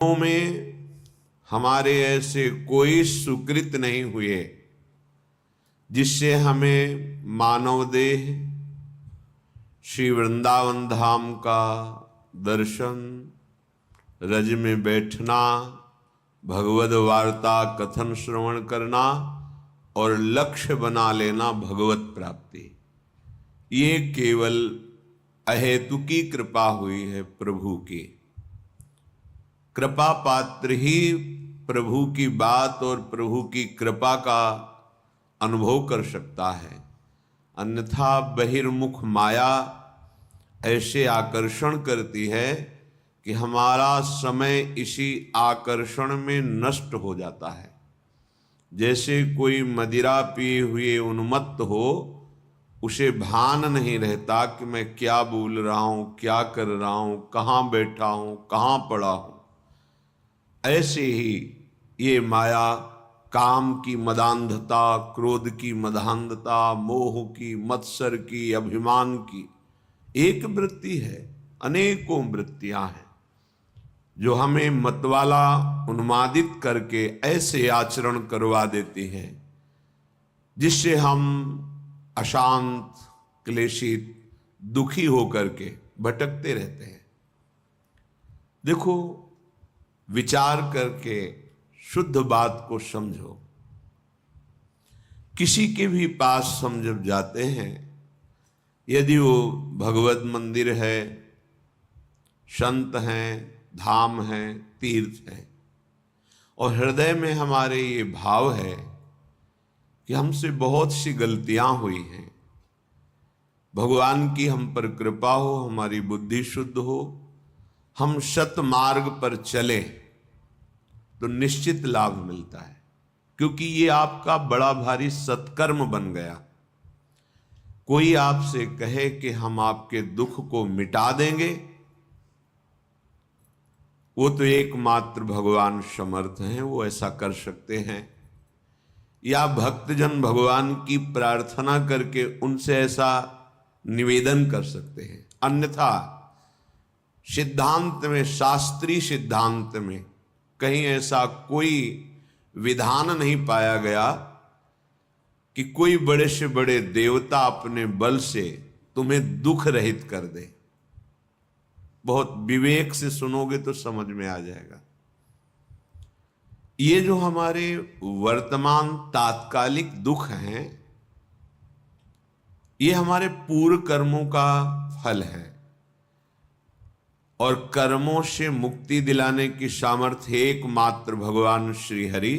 में हमारे ऐसे कोई सुकृत नहीं हुए जिससे हमें मानव देह श्री वृंदावन धाम का दर्शन, रज में बैठना, भगवद वार्ता कथन श्रवण करना और लक्ष्य बना लेना भगवत प्राप्ति। ये केवल अहेतुकी कृपा हुई है प्रभु की। कृपा पात्र ही प्रभु की बात और प्रभु की कृपा का अनुभव कर सकता है, अन्यथा बहिर्मुख माया ऐसे आकर्षण करती है कि हमारा समय इसी आकर्षण में नष्ट हो जाता है। जैसे कोई मदिरा पिए हुए उन्मत्त हो, उसे भान नहीं रहता कि मैं क्या बोल रहा हूं, क्या कर रहा हूं, कहाँ बैठा हूं, कहाँ पड़ा हूं। ऐसे ही ये माया काम की मदांधता, क्रोध की मदांधता, मोह की, मत्सर की, अभिमान की एक वृत्ति है, अनेकों वृत्तियां हैं जो हमें मतवाला उन्मादित करके ऐसे आचरण करवा देती हैं जिससे हम अशांत, क्लेशित, दुखी होकर के भटकते रहते हैं। देखो, विचार करके शुद्ध बात को समझो। किसी के भी पास हम जब जाते हैं, यदि वो भगवत मंदिर है, संत हैं, धाम हैं, तीर्थ हैं, और हृदय में हमारे ये भाव है कि हमसे बहुत सी गलतियां हुई हैं, भगवान की हम पर कृपा हो, हमारी बुद्धि शुद्ध हो, हम सत मार्ग पर चले तो निश्चित लाभ मिलता है, क्योंकि ये आपका बड़ा भारी सत्कर्म बन गया। कोई आपसे कहे कि हम आपके दुख को मिटा देंगे, वो तो एकमात्र भगवान समर्थ हैं, वो ऐसा कर सकते हैं। या भक्तजन भगवान की प्रार्थना करके उनसे ऐसा निवेदन कर सकते हैं। अन्यथा सिद्धांत में, शास्त्रीय सिद्धांत में कहीं ऐसा कोई विधान नहीं पाया गया कि कोई बड़े से बड़े देवता अपने बल से तुम्हें दुख रहित कर दे। बहुत विवेक से सुनोगे तो समझ में आ जाएगा। ये जो हमारे वर्तमान तात्कालिक दुख हैं, ये हमारे पूर्व कर्मों का फल है, और कर्मों से मुक्ति दिलाने की सामर्थ्य एकमात्र भगवान श्री हरि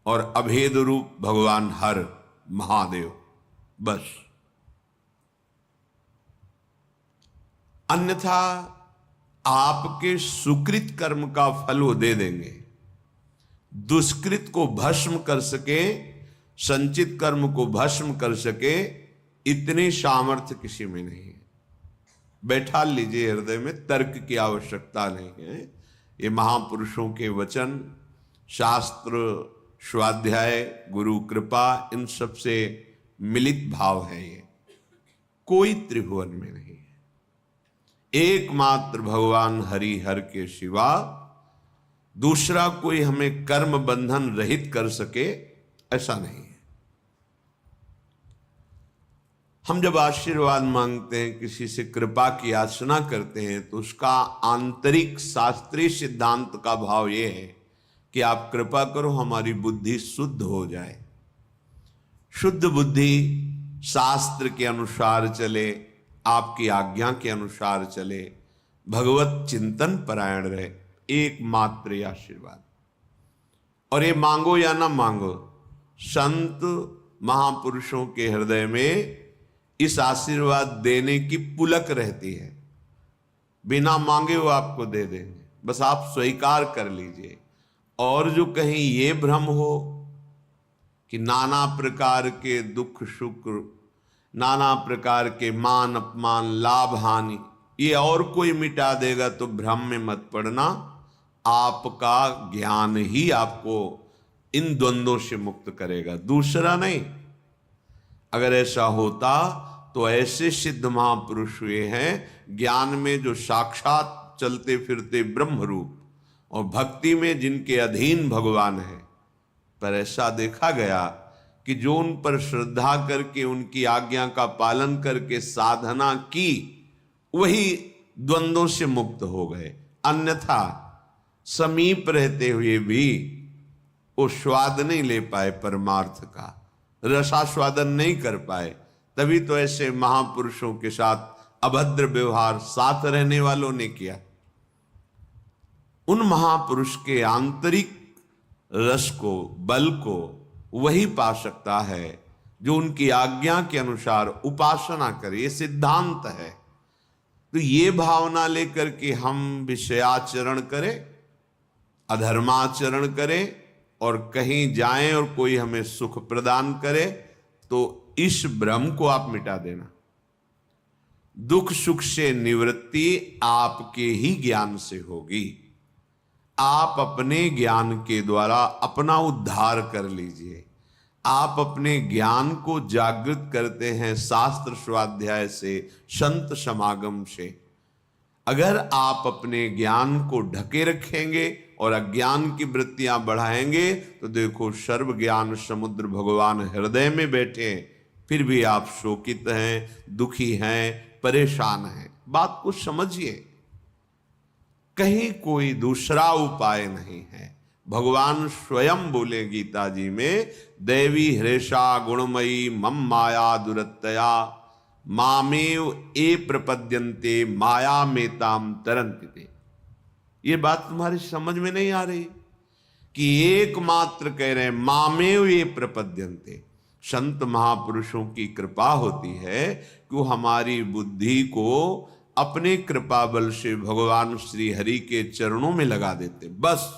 और अभेद रूप भगवान हर महादेव, बस। अन्यथा आपके सुकृत कर्म का फल वो दे देंगे। दुष्कृत को भस्म कर सके, संचित कर्म को भस्म कर सके, इतनी सामर्थ्य किसी में नहीं है। बैठा लीजिए हृदय में, तर्क की आवश्यकता नहीं है। ये महापुरुषों के वचन, शास्त्र, स्वाध्याय, गुरु कृपा, इन सब से मिलित भाव है। ये कोई त्रिभुवन में नहीं है। एकमात्र भगवान हरि हर के सिवा दूसरा कोई हमें कर्म बंधन रहित कर सके, ऐसा नहीं है। हम जब आशीर्वाद मांगते हैं, किसी से कृपा की याचना करते हैं, तो उसका आंतरिक शास्त्रीय सिद्धांत का भाव यह है कि आप कृपा करो, हमारी बुद्धि शुद्ध हो जाए। शुद्ध बुद्धि शास्त्र के अनुसार चले, आपकी आज्ञा के अनुसार चले, भगवत चिंतन परायण रहे, एकमात्र आशीर्वाद। और ये मांगो या ना मांगो, संत महापुरुषों के हृदय में इस आशीर्वाद देने की पुलक रहती है। बिना मांगे वो आपको दे देंगे, बस आप स्वीकार कर लीजिए। और जो कहीं ये भ्रम हो कि नाना प्रकार के दुख सुख, नाना प्रकार के मान अपमान, लाभ हानि, ये और कोई मिटा देगा, तो भ्रम में मत पड़ना। आपका ज्ञान ही आपको इन द्वंद्वों से मुक्त करेगा, दूसरा नहीं। अगर ऐसा होता तो ऐसे सिद्ध महापुरुष हुए हैं ज्ञान में, जो साक्षात चलते फिरते ब्रह्म रूप और भक्ति में जिनके अधीन भगवान है। पर ऐसा देखा गया कि जो उन पर श्रद्धा करके उनकी आज्ञा का पालन करके साधना की, वही द्वंद्वों से मुक्त हो गए। अन्यथा समीप रहते हुए भी वो स्वाद नहीं ले पाए, परमार्थ का रसास्वादन नहीं कर पाए। तभी तो ऐसे महापुरुषों के साथ अभद्र व्यवहार साथ रहने वालों ने किया। उन महापुरुष के आंतरिक रस को, बल को वही पा सकता है जो उनकी आज्ञा के अनुसार उपासना करे। ये सिद्धांत है। तो ये भावना लेकर के हम विषयाचरण करें, अधर्माचरण करें और कहीं जाएं और कोई हमें सुख प्रदान करे, तो इस भ्रम को आप मिटा देना। दुख सुख से निवृत्ति आपके ही ज्ञान से होगी। आप अपने ज्ञान के द्वारा अपना उद्धार कर लीजिए। आप अपने ज्ञान को जागृत करते हैं शास्त्र स्वाध्याय से, संत समागम से। अगर आप अपने ज्ञान को ढके रखेंगे और अज्ञान की वृत्तियां बढ़ाएंगे, तो देखो सर्व ज्ञान समुद्र भगवान हृदय में बैठे, फिर भी आप शोकित हैं, दुखी हैं, परेशान हैं। बात को समझिए, कहीं कोई दूसरा उपाय नहीं है। भगवान स्वयं बोले गीता जी में, देवी हृषा गुणमयी मम माया दुरत्तया मामेव ए प्रपद्यन्ते माया मेताम तरन्ति ते। ये बात तुम्हारी समझ में नहीं आ रही कि एकमात्र कह रहे हैं मामेव ये प्रपद्यन्ते। संत महापुरुषों की कृपा होती है कि वो हमारी बुद्धि को अपने कृपा बल से भगवान श्री हरि के चरणों में लगा देते, बस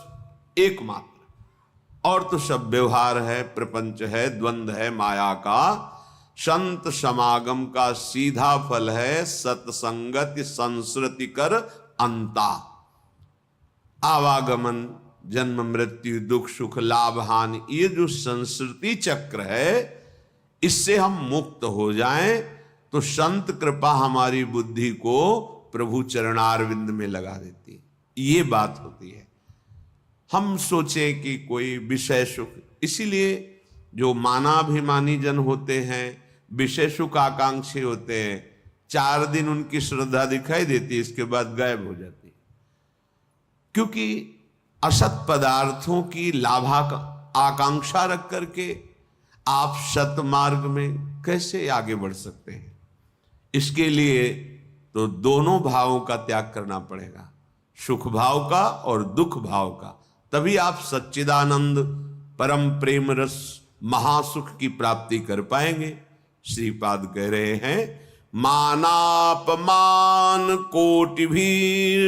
एकमात्र। और तो सब व्यवहार है, प्रपंच है, द्वंद्व है माया का। संत समागम का सीधा फल है सत्संगति संस्कृति कर अंता। आवागमन, जन्म मृत्यु, दुख सुख, लाभ हानि, ये जो संस्कृति चक्र है, इससे हम मुक्त हो जाएं तो संत कृपा हमारी बुद्धि को प्रभु चरणारविंद में लगा देती है। ये बात होती है। हम सोचे कि कोई विषय सुख, इसीलिए जो मानाभिमानी जन होते हैं, विषय सुख आकांक्षी होते हैं, 4 दिन उनकी श्रद्धा दिखाई देती है, इसके बाद गायब हो जाती है। क्योंकि असत पदार्थों की लाभा आकांक्षा रख करके आप सत मार्ग में कैसे आगे बढ़ सकते हैं? इसके लिए तो दोनों भावों का त्याग करना पड़ेगा, सुख भाव का और दुख भाव का। तभी आप सच्चिदानंद परम प्रेम रस महासुख की प्राप्ति कर पाएंगे। श्रीपाद कह रहे हैं, मानापमान कोटि भीर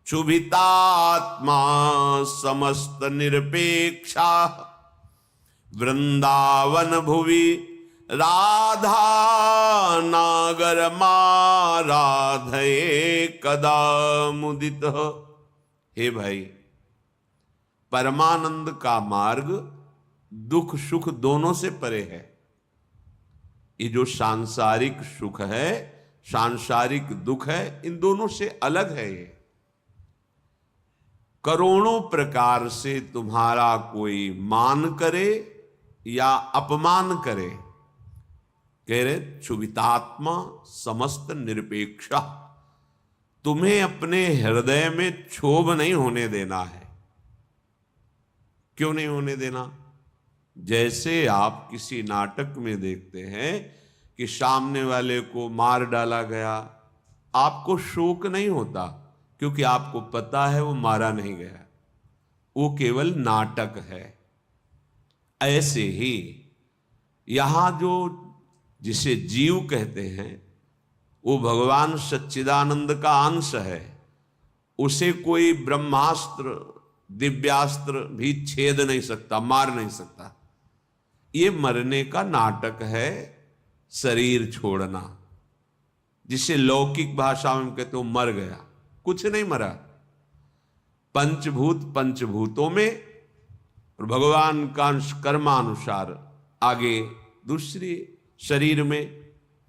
क्षुभितात्मा समस्त निरपेक्षा वृंदावन भुवि राधा नागर माराधये कदा मुदित। हे भाई, परमानंद का मार्ग दुख सुख दोनों से परे है। ये जो सांसारिक सुख है, सांसारिक दुख है, इन दोनों से अलग है। ये करोड़ों प्रकार से तुम्हारा कोई मान करे या अपमान करे, कह रहे क्षुभितात्मा समस्त निरपेक्षा। तुम्हें अपने हृदय में क्षोभ नहीं होने देना है। क्यों नहीं होने देना? जैसे आप किसी नाटक में देखते हैं कि सामने वाले को मार डाला गया, आपको शोक नहीं होता, क्योंकि आपको पता है वो मारा नहीं गया, वो केवल नाटक है। ऐसे ही यहां जो जिसे जीव कहते हैं, वो भगवान सच्चिदानंद का अंश है। उसे कोई ब्रह्मास्त्र दिव्यास्त्र भी छेद नहीं सकता, मार नहीं सकता। ये मरने का नाटक है, शरीर छोड़ना, जिसे लौकिक भाषा में कहते हो मर गया। कुछ नहीं मरा। पंचभूत पंचभूतों में और भगवान का कर्मानुसार आगे दूसरी शरीर में,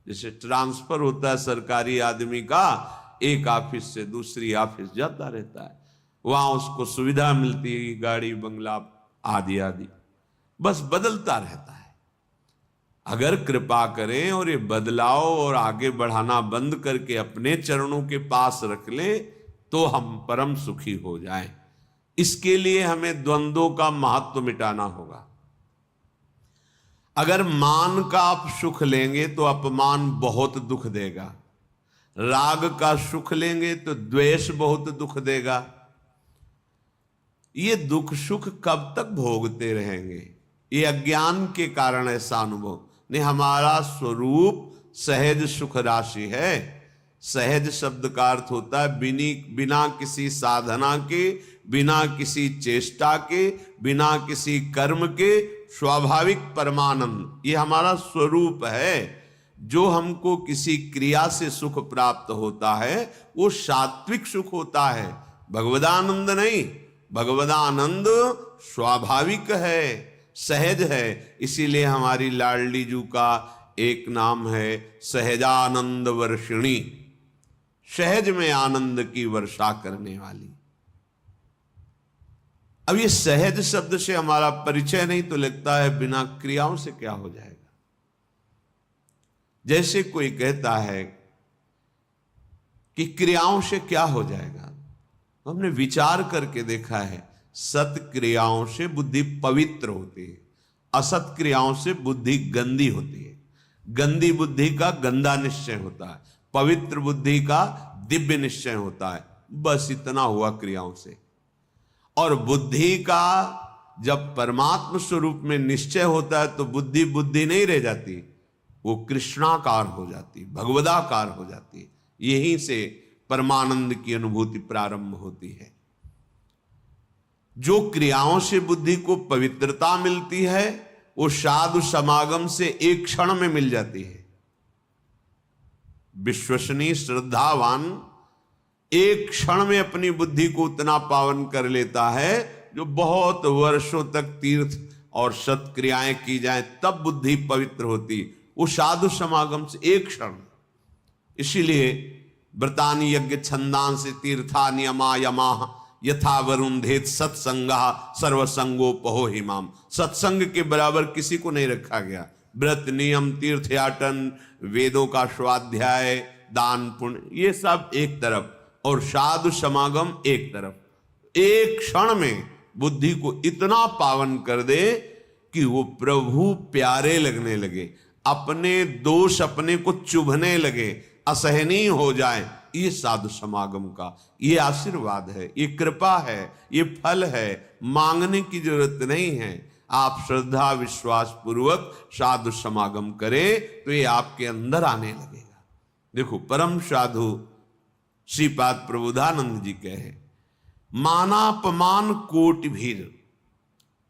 जैसे ट्रांसफर होता है सरकारी आदमी का, एक ऑफिस से दूसरी ऑफिस जाता रहता है। वहां उसको सुविधा मिलती है, गाड़ी बंगला आदि आदि, बस बदलता रहता है। अगर कृपा करें और ये बदलाव और आगे बढ़ाना बंद करके अपने चरणों के पास रख ले तो हम परम सुखी हो जाएं। इसके लिए हमें द्वंद्वों का महत्व मिटाना होगा। अगर मान का आप सुख लेंगे तो अपमान बहुत दुख देगा, राग का सुख लेंगे तो द्वेष बहुत दुख देगा। ये दुख सुख कब तक भोगते रहेंगे? ये अज्ञान के कारण ऐसा अनुभव नहीं। हमारा स्वरूप सहज सुख राशि है। सहज शब्द का अर्थ होता है बिना किसी साधना के, बिना किसी चेष्टा के, बिना किसी कर्म के स्वाभाविक परमानंद। ये हमारा स्वरूप है। जो हमको किसी क्रिया से सुख प्राप्त होता है वो सात्विक सुख होता है, भगवदानंद नहीं। भगवदानंद स्वाभाविक है, सहज है। इसीलिए हमारी लाडली जू का एक नाम है सहजानंद वर्षिणी, सहज में आनंद की वर्षा करने वाली। अब ये सहज शब्द से हमारा परिचय नहीं तो लगता है बिना क्रियाओं से क्या हो जाएगा। जैसे कोई कहता है कि क्रियाओं से क्या हो जाएगा, हमने विचार करके देखा है सत क्रियाओं से बुद्धि पवित्र होती है, असत क्रियाओं से बुद्धि गंदी होती है। गंदी बुद्धि का गंदा निश्चय होता है, पवित्र बुद्धि का दिव्य निश्चय होता है। बस इतना हुआ क्रियाओं से। और बुद्धि का जब परमात्म स्वरूप में निश्चय होता है तो बुद्धि बुद्धि नहीं रह जाती, वो कृष्णाकार हो जाती, भगवदाकार हो जाती। यहीं से परमानंद की अनुभूति प्रारंभ होती है। जो क्रियाओं से बुद्धि को पवित्रता मिलती है वो साधु समागम से एक क्षण में मिल जाती है। विश्वसनीय श्रद्धावान एक क्षण में अपनी बुद्धि को उतना पावन कर लेता है जो बहुत वर्षों तक तीर्थ और सत्क्रियाएं की जाए तब बुद्धि पवित्र होती। वो साधु समागम से एक क्षण। इसीलिए व्रतानि यज्ञ छंदांसि तीर्था नियमा यमाः यथा वरुंधेत सत्संगा सर्वसंगोपहो हिमाम। सत्संग के बराबर किसी को नहीं रखा गया। व्रत नियम तीर्थयाटन वेदों का स्वाध्याय दान पुण्य ये सब एक तरफ और साधु समागम एक तरफ। एक क्षण में बुद्धि को इतना पावन कर दे कि वो प्रभु प्यारे लगने लगे, अपने दोष अपने को चुभने लगे, असहनीय हो जाए। ये साधु समागम का ये आशीर्वाद है, ये कृपा है, ये फल है। मांगने की जरूरत नहीं है। आप श्रद्धा विश्वास पूर्वक साधु समागम करें तो ये आपके अंदर आने लगेगा। देखो परम साधु श्रीपाद प्रबोधानंद जी कहे मानापमान कोटि भीर,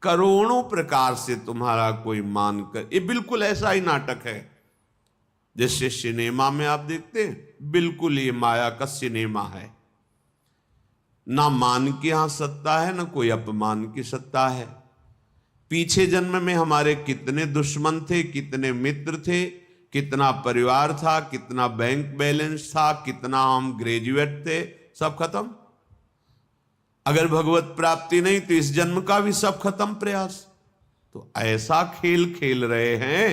करोड़ों प्रकार से तुम्हारा कोई मान कर। ये बिल्कुल ऐसा ही नाटक है जैसे सिनेमा में आप देखते हैं, बिल्कुल ये माया का सिनेमा है। ना मान की यहां सत्ता है ना कोई अपमान की सत्ता है। पीछे जन्म में हमारे कितने दुश्मन थे, कितने मित्र थे, कितना परिवार था, कितना बैंक बैलेंस था, कितना हम ग्रेजुएट थे, सब खत्म। अगर भगवत प्राप्ति नहीं तो इस जन्म का भी सब खत्म प्रयास। तो ऐसा खेल खेल रहे हैं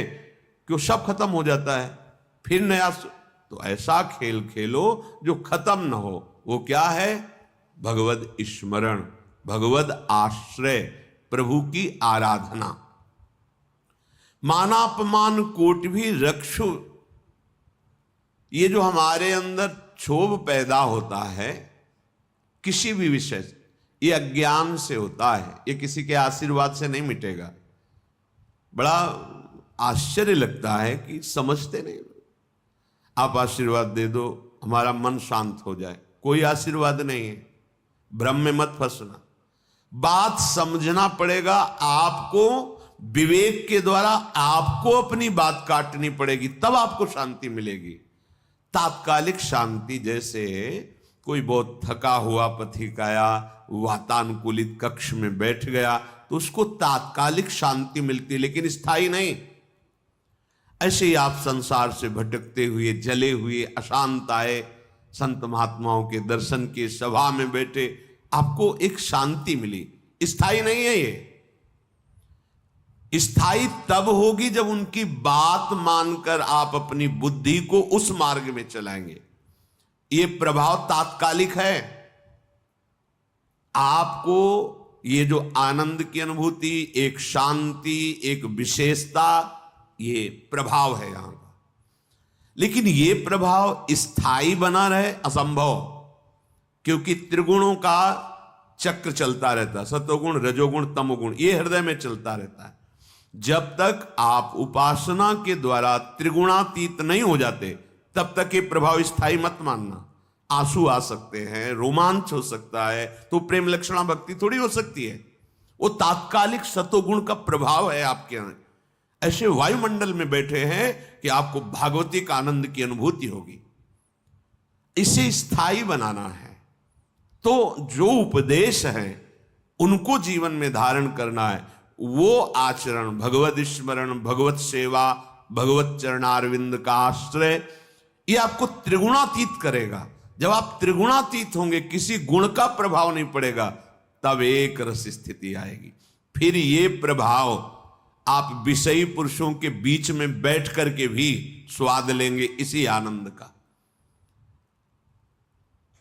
कि वो सब खत्म हो जाता है, फिर नया। तो ऐसा खेल खेलो जो खत्म न हो। वो क्या है? भगवत स्मरण, भगवत आश्रय, प्रभु की आराधना। मानापमान कोटि भी रक्षु। ये जो हमारे अंदर क्षोभ पैदा होता है किसी भी विषय से, ये अज्ञान से होता है, ये किसी के आशीर्वाद से नहीं मिटेगा। बड़ा आश्चर्य लगता है कि समझते नहीं। आप आशीर्वाद दे दो हमारा मन शांत हो जाए, कोई आशीर्वाद नहीं है। भ्रम में मत फंसना, बात समझना पड़ेगा। आपको विवेक के द्वारा आपको अपनी बात काटनी पड़ेगी, तब आपको शांति मिलेगी। तात्कालिक शांति, जैसे कोई बहुत थका हुआ पथिक आया, वातानुकूलित कक्ष में बैठ गया तो उसको तात्कालिक शांति मिलती, लेकिन स्थायी नहीं। ऐसे ही आप संसार से भटकते हुए, जले हुए, अशांत आए, संत महात्माओं के दर्शन की सभा में बैठे, आपको एक शांति मिली। स्थायी नहीं है ये। स्थायी तब होगी जब उनकी बात मानकर आप अपनी बुद्धि को उस मार्ग में चलाएंगे। ये प्रभाव तात्कालिक है। आपको ये जो आनंद की अनुभूति, एक शांति, एक विशेषता, ये प्रभाव है यहां का। लेकिन ये प्रभाव स्थायी बना रहे असंभव, क्योंकि त्रिगुणों का चक्र चलता रहता है। सतोगुण, रजोगुण, तमोगुण, ये हृदय में चलता रहता है। जब तक आप उपासना के द्वारा त्रिगुणातीत नहीं हो जाते, तब तक ये प्रभाव स्थायी मत मानना। आंसू आ सकते हैं, रोमांच हो सकता है, तो प्रेम लक्षणा भक्ति थोड़ी हो सकती है। वो तात्कालिक सतोगुण का प्रभाव है आपके यहां। ऐसे वायुमंडल में बैठे हैं कि आपको भागवतिक आनंद की अनुभूति होगी। इसे स्थायी बनाना है तो जो उपदेश है उनको जीवन में धारण करना है। वो आचरण, भगवत स्मरण, भगवत सेवा, भगवत चरणारविंद का आश्रय, ये आपको त्रिगुणातीत करेगा। जब आप त्रिगुणातीत होंगे, किसी गुण का प्रभाव नहीं पड़ेगा, तब एक रस स्थिति आएगी। फिर ये प्रभाव आप विषयी पुरुषों के बीच में बैठ करके भी स्वाद लेंगे इसी आनंद का।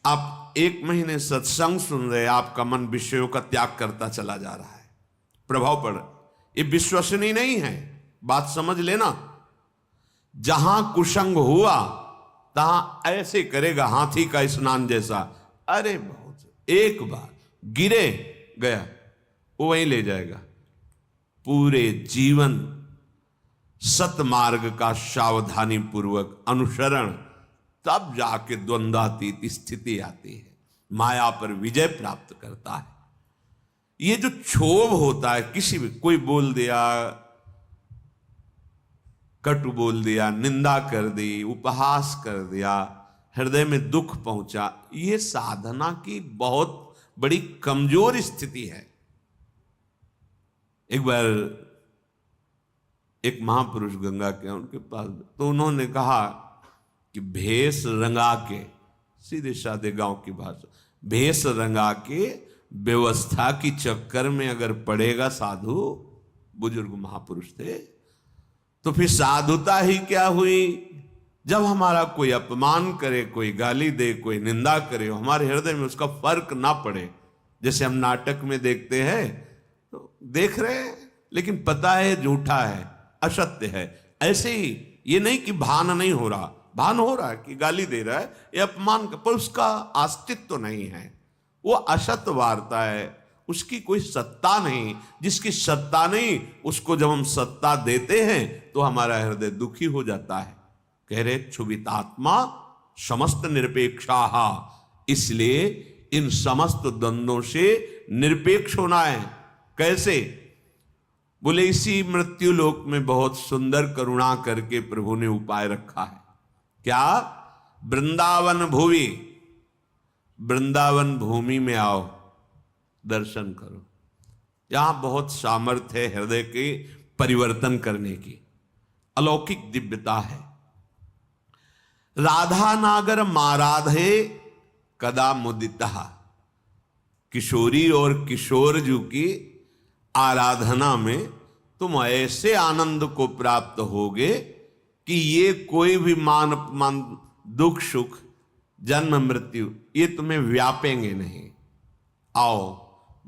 आप 1 महीने सत्संग सुन रहे, आपका मन विषयों का त्याग करता चला जा रहा है, प्रभाव पड़ रहा है। ये विश्वसनीय नहीं है, बात समझ लेना। जहां कुसंग हुआ तहां ऐसे करेगा हाथी का स्नान जैसा। अरे बहुत, एक बार गिरे गया, वो वहीं ले जाएगा। पूरे जीवन सतमार्ग का सावधानी पूर्वक अनुसरण, तब जाके द्वंद्वातीत स्थिति आती है, माया पर विजय प्राप्त करता है। ये जो क्षोभ होता है, किसी भी कोई बोल दिया, कटु बोल दिया, निंदा कर दी, उपहास कर दिया, हृदय में दुख पहुंचा, ये साधना की बहुत बड़ी कमजोर स्थिति है। एक बार एक महापुरुष गंगा के उनके पास, तो उन्होंने कहा कि भेष रंगा के, सीधे साधे गांव की भाषा, भेष रंगा के व्यवस्था की चक्कर में अगर पड़ेगा साधु, बुजुर्ग महापुरुष थे, तो फिर साधुता ही क्या हुई। जब हमारा कोई अपमान करे, कोई गाली दे, कोई निंदा करे, हमारे हृदय में उसका फर्क ना पड़े। जैसे हम नाटक में देखते हैं, तो देख रहे हैं लेकिन पता है झूठा है, असत्य है। ऐसे ही ये नहीं कि भान नहीं हो रहा, भान हो रहा है कि गाली दे रहा है, ये अपमान का, पर उसका अस्तित्व तो नहीं है, वो असत्य वार्ता है, उसकी कोई सत्ता नहीं। जिसकी सत्ता नहीं, उसको जब हम सत्ता देते हैं तो हमारा हृदय दुखी हो जाता है। कह रहे क्षुभितात्मा समस्त निरपेक्षा, इसलिए इन समस्त द्वंद्वों से निरपेक्ष होना है। कैसे? बोले इसी मृत्यु लोक में बहुत सुंदर करुणा करके प्रभु ने उपाय रखा है। क्या? वृंदावन भूमि, वृंदावन भूमि में आओ, दर्शन करो। यहां बहुत सामर्थ्य है हृदय के परिवर्तन करने की, अलौकिक दिव्यता है। राधा नागर माराधे कदा मुदिता, किशोरी और किशोर जी की आराधना में तुम ऐसे आनंद को प्राप्त होगे कि ये कोई भी मान अपमान, दुख सुख, जन्म मृत्यु, ये तुम्हें व्यापेंगे नहीं। आओ,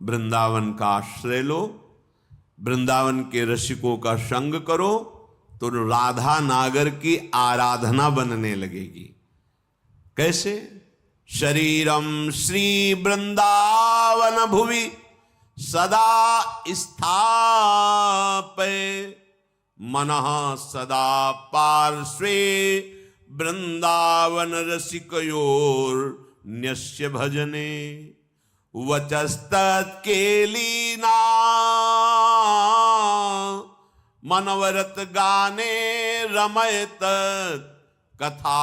वृंदावन का आश्रय लो, वृंदावन के रसिकों का संग करो, तो राधा नागर की आराधना बनने लगेगी। कैसे? शरीरम श्री वृंदावन भुवि सदा स्थापय, मनः सदा पार्श्वे वृंदावन रसिकयोर न्यस्य भजने, वचस्तत्केलीना मनवरत गाने रमयत, कथा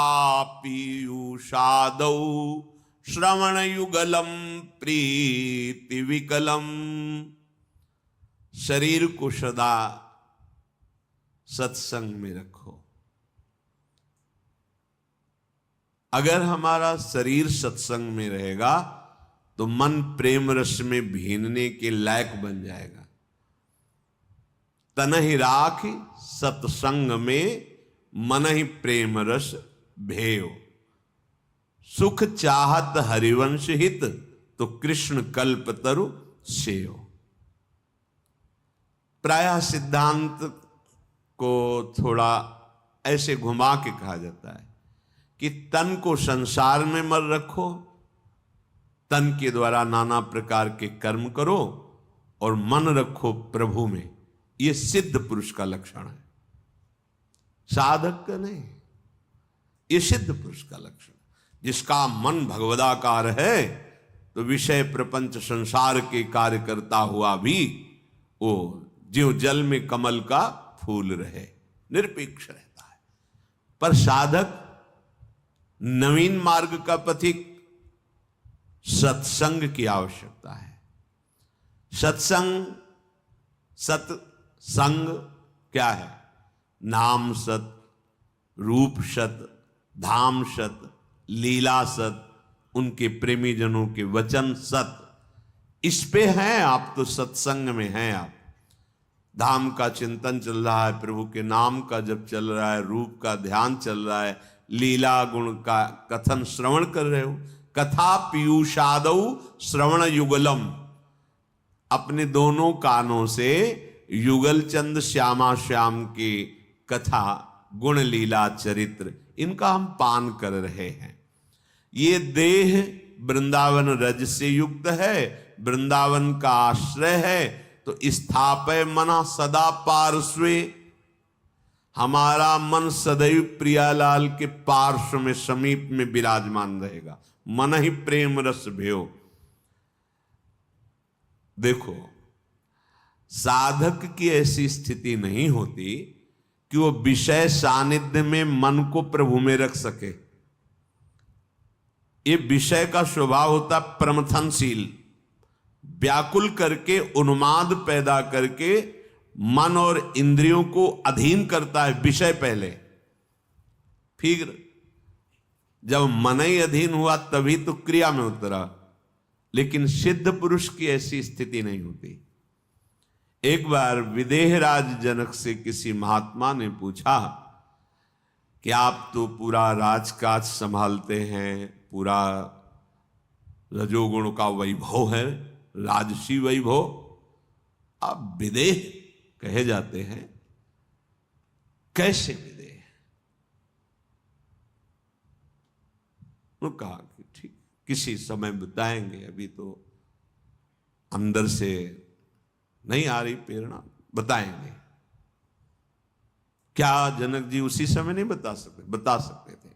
पीयूषादौ श्रवण युगलम प्रीति विकलम। शरीर को सदा सत्संग में रखो। अगर हमारा शरीर सत्संग में रहेगा तो मन प्रेम रस में भीनने के लायक बन जाएगा। तन ही राख सत्संग में, मन ही प्रेम रस भेयो। सुख चाहत हरिवंश हित, तो कृष्ण कल्प तरु सेयो। प्रायः सिद्धांत को थोड़ा ऐसे घुमा के कहा जाता है कि तन को संसार में मत रखो, तन के द्वारा नाना प्रकार के कर्म करो और मन रखो प्रभु में। यह सिद्ध पुरुष का लक्षण है, साधक का नहीं। यह सिद्ध पुरुष का लक्षण, जिसका मन भगवदाकार है तो विषय प्रपंच संसार के कार्य करता हुआ भी वो ज्यों जल में कमल का फूल रहे, निरपेक्ष रहता है। पर साधक, नवीन मार्ग का पथिक, सत्संग की आवश्यकता है। सत्संग क्या है? नाम सत, रूप सत, धाम सत, लीला सत, उनके प्रेमी जनों के वचन सत। इस पे हैं आप, तो सत्संग में हैं आप। धाम का चिंतन चल रहा है, प्रभु के नाम का जप चल रहा है, रूप का ध्यान चल रहा है, लीला गुण का कथन श्रवण कर रहे हो। कथा पीयूषादौ श्रवण युगलम, अपने दोनों कानों से युगल चंद श्यामा श्याम की कथा, गुण लीला चरित्र, इनका हम पान कर रहे हैं। ये देह वृंदावन रज से युक्त है, वृंदावन का आश्रय है, तो स्थापय मना सदा पार्श्वे। हमारा मन सदैव प्रियालाल के पार्श्व में, समीप में विराजमान रहेगा। मन ही प्रेम रस भयो। देखो, साधक की ऐसी स्थिति नहीं होती कि वो विषय सानिध्य में मन को प्रभु में रख सके। ये विषय का स्वभाव होता प्रमथनशील, व्याकुल करके, उन्माद पैदा करके मन और इंद्रियों को अधीन करता है। विषय पहले, फिर जब मन ही अधीन हुआ तभी तो क्रिया में उतरा। लेकिन सिद्ध पुरुष की ऐसी स्थिति नहीं होती। एक बार विदेहराज जनक से किसी महात्मा ने पूछा कि आप तो पूरा राजकाज संभालते हैं, पूरा रजोगुण का वैभव है, राजसी वैभव, आप विदेह कहे जाते हैं, कैसे विदेह? उन्होंने कहा कि ठीक, किसी समय बताएंगे, अभी तो अंदर से नहीं आ रही प्रेरणा, बताएंगे। क्या जनक जी उसी समय नहीं बता सकते? बता सकते थे,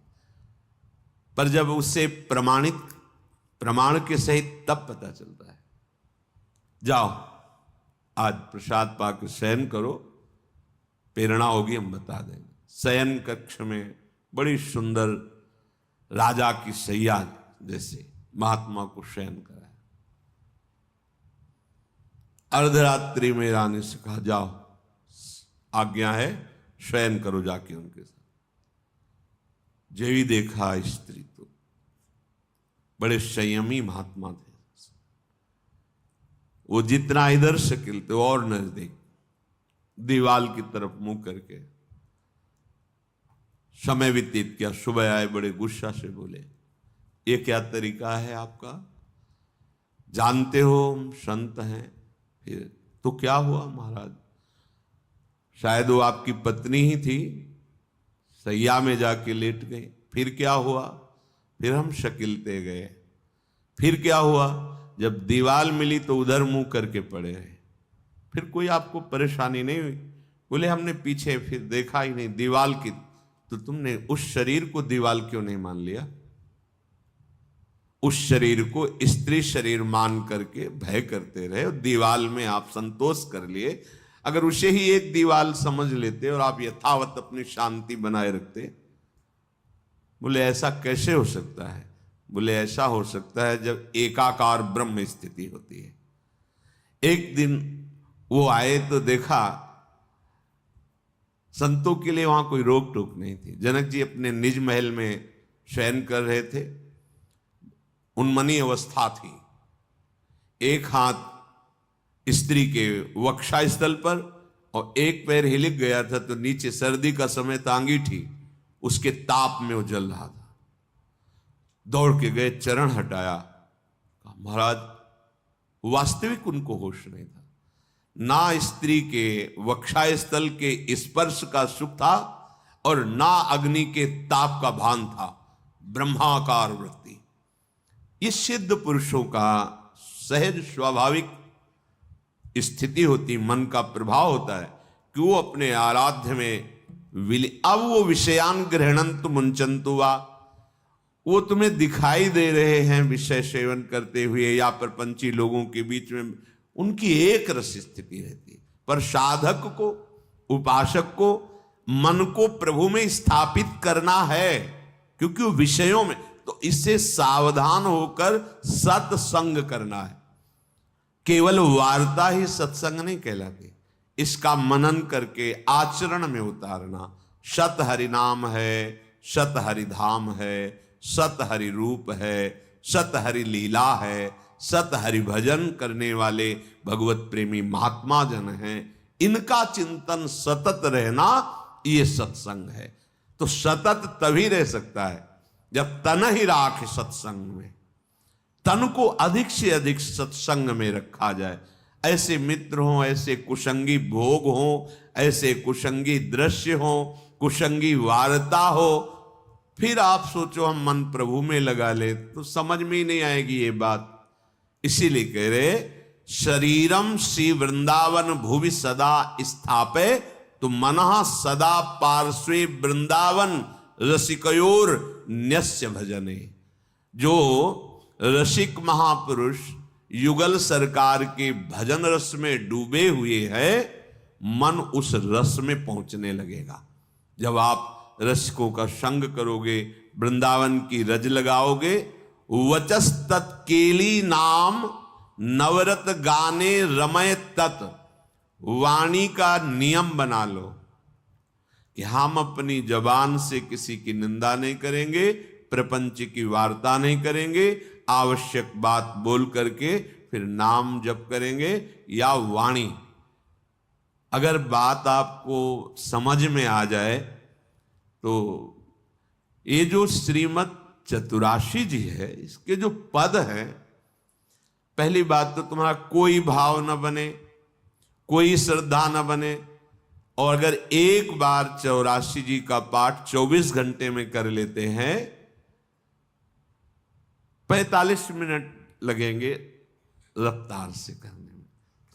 पर जब उससे प्रमाण के सहित तब पता चलता है। जाओ, आज प्रसाद पाकर शयन करो, प्रेरणा होगी हम बता देंगे। शयन कक्ष में बड़ी सुंदर राजा की सैया जैसे महात्मा को शयन कराया। अर्धरात्रि में रानी से कहा, जाओ, आज्ञा है, शयन करो जाके उनके साथ। जेवी देखा स्त्री तो बड़े संयमी महात्मा थे। वो जितना इधर शकील थे और नजदीक, दीवाल की तरफ मुंह करके समय व्यतीत किया। सुबह आए, बड़े गुस्सा से बोले, ये क्या तरीका है आपका? जानते हो हम संत हैं। फिर तो क्या हुआ महाराज? शायद वो आपकी पत्नी ही थी, सैया में जाके लेट गई। फिर क्या हुआ? फिर हम शकीलते गए। फिर क्या हुआ? जब दीवाल मिली तो उधर मुंह करके पड़े रहे। फिर कोई आपको परेशानी नहीं हुई? बोले, हमने पीछे फिर देखा ही नहीं, दीवाल की। तो तुमने उस शरीर को दीवाल क्यों नहीं मान लिया? उस शरीर को स्त्री शरीर मान करके भय करते रहे और दीवाल में आप संतोष कर लिए। अगर उसे ही एक दीवाल समझ लेते और आप यथावत अपनी शांति बनाए रखते। बोले, ऐसा कैसे हो सकता है? बोले, ऐसा हो सकता है जब एकाकार ब्रह्म स्थिति होती है। एक दिन वो आए तो देखा संतों के लिए वहां कोई रोक टोक नहीं थी। जनक जी अपने निज महल में शयन कर रहे थे, उन्मनी अवस्था थी। एक हाथ स्त्री के वक्षा स्थल पर और एक पैर हिलक गया था, तो नीचे सर्दी का समय था, अंगीठी उसके ताप में वो जल रहा था। दौड़ के गए, चरण हटाया, महाराज वास्तविक उनको होश नहीं था, ना स्त्री के वक्षा स्थल के स्पर्श का सुख था और ना अग्नि के ताप का भान था, ब्रह्माकार वृत्ति। ये सिद्ध पुरुषों का सहज स्वाभाविक स्थिति होती, मन का प्रभाव होता है कि वो अपने आराध्य में अब वो विषयान ग्रहणंतु मुंचंतु वा, वो तुम्हें दिखाई दे रहे हैं विषय सेवन करते हुए या प्रपंची लोगों के बीच में, उनकी एक रस स्थिति रहती है। पर साधक को, उपासक को मन को प्रभु में स्थापित करना है, क्योंकि वो विषयों में, तो इससे सावधान होकर सत्संग करना है। केवल वार्ता ही सत्संग नहीं कहलाती, इसका मनन करके आचरण में उतारना। सत हरि नाम है, सत हरि धाम है, सत हरि रूप है, सत हरि लीला है, सत हरि भजन करने वाले भगवत प्रेमी महात्मा जन हैं, इनका चिंतन सतत रहना, ये सत्संग है। तो सतत तभी रह सकता है जब तन ही राख सत्संग में, तन को अधिक से अधिक सत्संग में रखा जाए। ऐसे मित्र हों, ऐसे कुसंगी भोग हों, ऐसे कुसंगी दृश्य हों, कुसंगी वार्ता हो, फिर आप सोचो हम मन प्रभु में लगा ले, तो समझ में ही नहीं आएगी ये बात। इसीलिए कह रहे शरीरम श्री वृंदावन भुवि सदा स्थापे, तो मनः सदा पार्श्वे वृंदावन रसिकयोर न्यस्य भजने। जो रसिक महापुरुष युगल सरकार के भजन रस में डूबे हुए हैं, मन उस रस में पहुंचने लगेगा। जब आप रसिकों का संग करोगे, वृंदावन की रज लगाओगे, वचस तत्केली नाम नवरत गाने रमय तत्, वाणी का नियम बना लो कि हम अपनी जबान से किसी की निंदा नहीं करेंगे, प्रपंच की वार्ता नहीं करेंगे, आवश्यक बात बोल करके फिर नाम जप करेंगे या वाणी। अगर बात आपको समझ में आ जाए तो ये जो श्रीमद् चतुराशी जी है, इसके जो पद हैं, पहली बात तो तुम्हारा कोई भाव न बने, कोई श्रद्धा न बने, और अगर एक बार 84 जी का पाठ 24 घंटे में कर लेते हैं, 45 मिनट लगेंगे रफ्तार से करने में,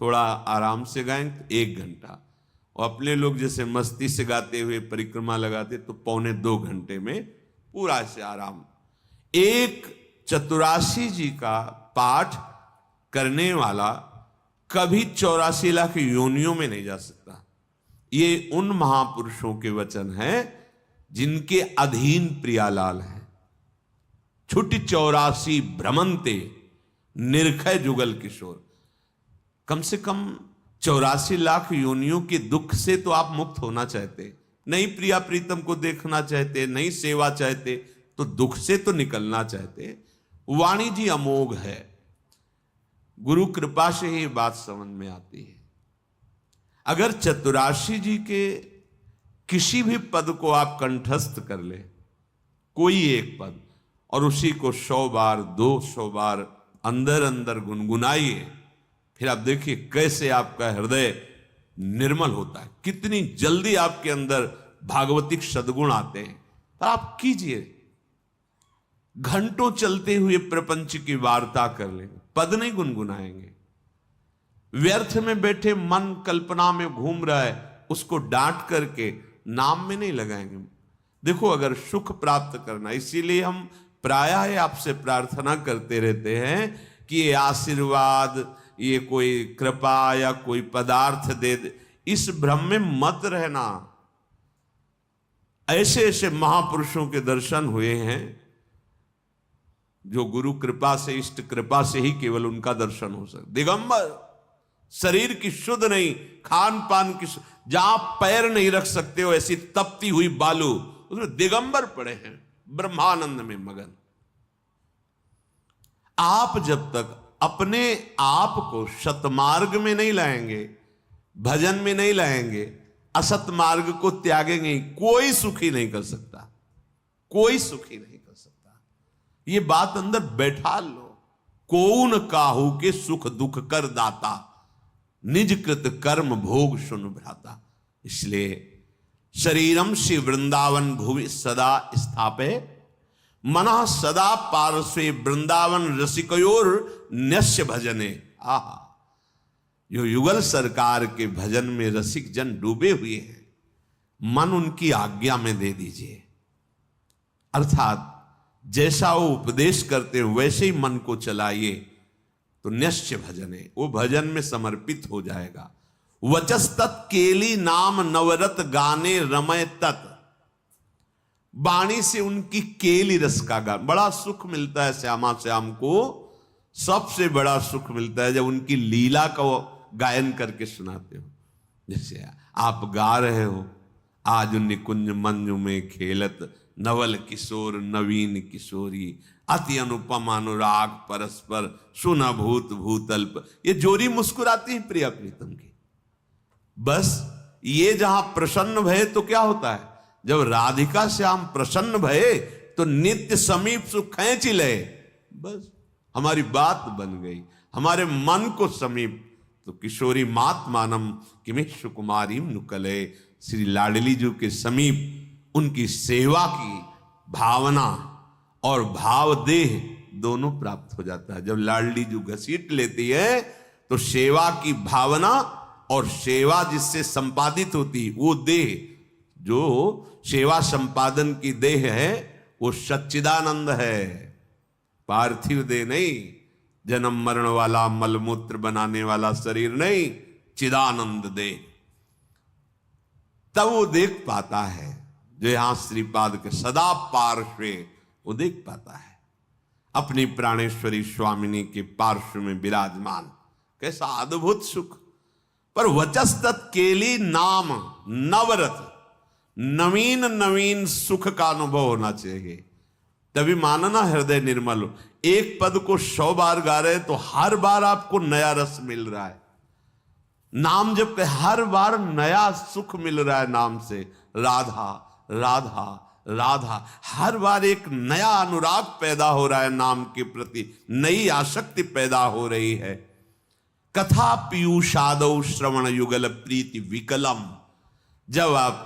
थोड़ा आराम से गाएं तो 1 घंटा, और अपने लोग जैसे मस्ती से गाते हुए परिक्रमा लगाते तो 1.25 घंटे में पूरा से आराम। एक 84 जी का पाठ करने वाला कभी 84 लाख योनियों में नहीं जा सकता। ये उन महापुरुषों के वचन हैं जिनके अधीन प्रियालाल है। छुट्टी 84 भ्रमंते निर्खय जुगल किशोर, कम से कम 84 लाख योनियों के दुख से तो आप मुक्त होना चाहते, नहीं प्रिया प्रीतम को देखना चाहते, नहीं सेवा चाहते, तो दुख से तो निकलना चाहते। वाणी जी अमोघ है, गुरु कृपा से ही बात समझ में आती है। अगर चतुराशी जी के किसी भी पद को आप कंठस्थ कर ले, कोई एक पद, और उसी को 100 बार 200 बार अंदर अंदर गुनगुनाइए, फिर आप देखिए कैसे आपका हृदय निर्मल होता है, कितनी जल्दी आपके अंदर भागवतिक सद्गुण आते हैं। पर आप कीजिए, घंटों चलते हुए प्रपंच की वार्ता कर लेंगे, पद नहीं गुनगुनाएंगे। व्यर्थ में बैठे मन कल्पना में घूम रहा है, उसको डांट करके नाम में नहीं लगाएंगे। देखो, अगर सुख प्राप्त करना, इसीलिए हम प्रायः आपसे प्रार्थना करते रहते हैं कि ये आशीर्वाद, ये कोई कृपा या कोई पदार्थ दे दे, इस भ्रम में मत रहना। ऐसे ऐसे महापुरुषों के दर्शन हुए हैं जो गुरु कृपा से, इष्ट कृपा से ही केवल उनका दर्शन हो सकता। दिगंबर, शरीर की शुद्ध नहीं, खान पान की, जहां पैर नहीं रख सकते हो ऐसी तपती हुई बालू, उसमें दिगंबर पड़े हैं, ब्रह्मानंद में मगन। आप जब तक अपने आप को सतमार्ग में नहीं लाएंगे, भजन में नहीं लाएंगे, असत मार्ग को त्यागेंगे, कोई सुखी नहीं कर सकता, कोई सुखी नहीं कर सकता। ये बात अंदर बैठा लो। कौन काहू के सुख दुख कर दाता, निज कृत कर्म भोग सुन भ्राता। इसलिए शरीरम श्री वृंदावन भुवि सदा स्थापे, मनः सदा पार्श्वे वृंदावन रसिकयोर न्यस्य भजने। आहा, जो युगल सरकार के भजन में रसिक जन डूबे हुए हैं, मन उनकी आज्ञा में दे दीजिए। अर्थात जैसा वो उपदेश करते हैं वैसे ही मन को चलाइए, तो न्यस्य भजने, वो भजन में समर्पित हो जाएगा। वचस्तत् केली नाम नवरत गाने रमय तत्, वाणी से उनकी केली रस का गान, बड़ा सुख मिलता है श्यामा श्याम को। सबसे बड़ा सुख मिलता है जब उनकी लीला का गायन करके सुनाते हो। जैसे आप गा रहे हो, आज निकुंज मंजू में खेलत नवल किशोर नवीन किशोरी, अति अनुपम अनुराग परस्पर सुना भूत भूतल्प। ये जोरी मुस्कुराती है प्रिया प्रीतम की। बस ये जहां प्रसन्न भये तो क्या होता है, जब राधिका श्याम प्रसन्न भये तो नित्य समीप सुख खींच ले। बस हमारी बात बन गई, हमारे मन को समीप। तो किशोरी मात मानम किमिश कुमारी नुकले, श्री लाडली जी के समीप उनकी सेवा की भावना और भाव देह दोनों प्राप्त हो जाता है। जब लाडली जी घसीट लेती है तो सेवा की भावना और सेवा जिससे संपादित होती, वो देह, जो सेवा संपादन की देह है, वो सच्चिदानंद है, पार्थिव देह नहीं, जन्म मरण वाला मलमूत्र बनाने वाला शरीर नहीं, चिदानंद देह। तब वो देख पाता है, जो यहां श्रीपाद के सदा पार्श्वे, वो देख पाता है अपनी प्राणेश्वरी स्वामिनी के पार्श्व में विराजमान। कैसा अद्भुत सुख। पर वचस्तत् केली नाम नवरत, नवीन नवीन सुख का अनुभव होना चाहिए, तभी मानना हृदय निर्मल हो। एक पद को 100 बार गा रहे तो हर बार आपको नया रस मिल रहा है। नाम जब के हर बार नया सुख मिल रहा है नाम से। राधा राधा राधा, हर बार एक नया अनुराग पैदा हो रहा है नाम के प्रति, नई आसक्ति पैदा हो रही है। कथा पीयूषादौ श्रवण युगल प्रीति विकलम, जब आप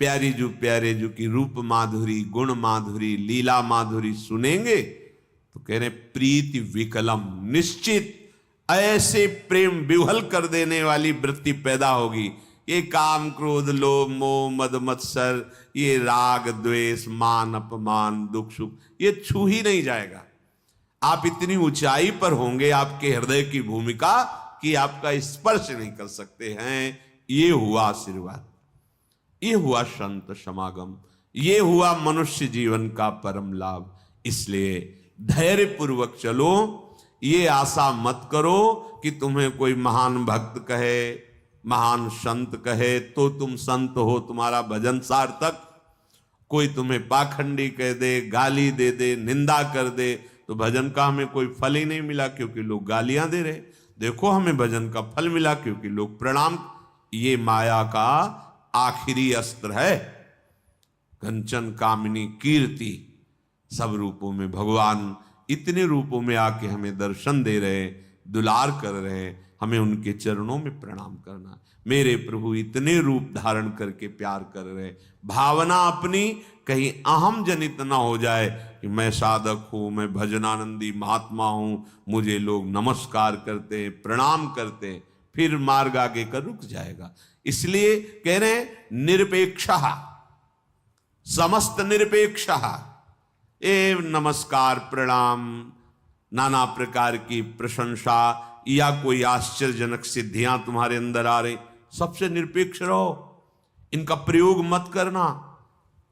प्यारे जू की रूप माधुरी, गुण माधुरी, लीला माधुरी सुनेंगे तो कह रहे प्रीति विकलम, निश्चित ऐसे प्रेम विह्वल कर देने वाली वृत्ति पैदा होगी। ये काम क्रोध लोभ मोह मद मत्सर, ये राग द्वेष मान अपमान दुख सुख, ये छू ही नहीं जाएगा। आप इतनी ऊंचाई पर होंगे आपके हृदय की भूमिका कि आपका स्पर्श नहीं कर सकते हैं। ये हुआ आशीर्वाद, ये हुआ संत समागम, ये हुआ मनुष्य जीवन का परम लाभ। इसलिए धैर्य पूर्वक चलो, ये आशा मत करो कि तुम्हें कोई महान भक्त कहे, महान संत कहे तो तुम संत हो, तुम्हारा भजन सार्थक। कोई तुम्हें पाखंडी कह दे, गाली दे दे, निंदा कर दे, तो भजन का हमें कोई फल ही नहीं मिला, क्योंकि लोग गालियां दे रहे। देखो हमें भजन का फल मिला क्योंकि लोग प्रणाम। ये माया का आखिरी अस्त्र है। कंचन कामिनी कीर्ति, सब रूपों में भगवान इतने रूपों में आके हमें दर्शन दे रहे, दुलार कर रहे, हमें उनके चरणों में प्रणाम करना। मेरे प्रभु इतने रूप धारण करके प्यार कर रहे, भावना अपनी कहीं अहम जनित ना हो जाए कि मैं साधक हूं, मैं भजनानंदी महात्मा हूं, मुझे लोग नमस्कार करते हैं, प्रणाम करते हैं, फिर मार्ग आगे कर रुक जाएगा। इसलिए कह रहे हैं निरपेक्षः, समस्त निरपेक्षः। ए नमस्कार प्रणाम, नाना प्रकार की प्रशंसा या कोई आश्चर्यजनक सिद्धियां तुम्हारे अंदर आ रही, सबसे निरपेक्ष रहो, इनका प्रयोग मत करना।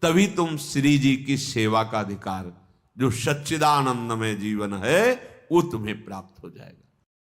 तभी तुम श्री जी की सेवा का अधिकार, जो सच्चिदानंदमय जीवन है, वो तुम्हें प्राप्त हो जाएगा।